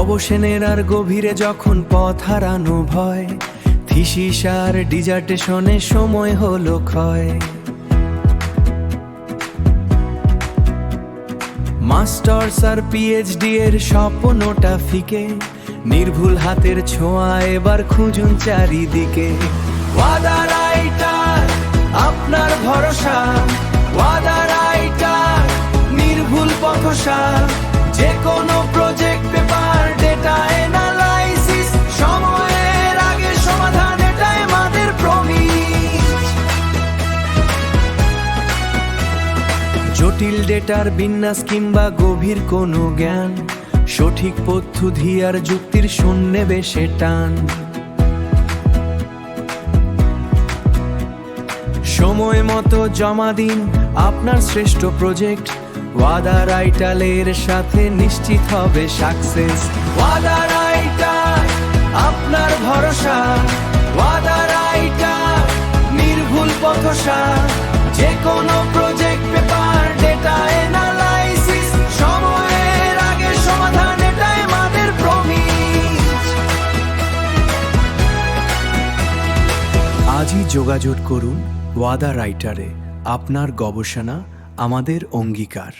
গবেষণের আর গভীরে যখন পথ হারানো ভয়, থিসিস আর ডিজার্টেশনে সময় হলো ক্ষয়। মাস্টার্স আর পিএইচডি এর স্বপ্নটা ফিকে, নির্ভুল হাতের ছোঁয়া এবার খুঁজুন চারিদিকে। ওয়াদা রাইটার আপনার ভরসা, ওয়াদা রাইটার নির্ভুল পথসা। যে কোনো প্রজেক্ট, পেপার, ডেটা অ্যানালাইসিস, সময়ের আগে সমাধান, এটাই আমাদের প্রমিস। জটিল ডেটার বিন্যাস কিংবা গভীর কোনো জ্ঞান, সঠিক পদ্ধতি আর যুক্তির শূন্যে বেশে টান। সময় মতো জমা দিন আপনার শ্রেষ্ঠ প্রজেক্ট, ওয়াদা রাইটারের সাথে নিশ্চিত হবে সাকসেস। ওয়াদা রাইটার আপনার ভরসা, ওয়াদা রাইটার নির্ভুল পথসা। যে কোনো প্রজেক্ট, পেপার, ডেটা অ্যানালাইসিস, সময়ের আগে সমাধান, এটাই আমাদের প্রমিস। আজই যোগাযোগ করুন ওয়াদা রাইটারে। আপনার গবেষণা আমাদের অঙ্গীকার।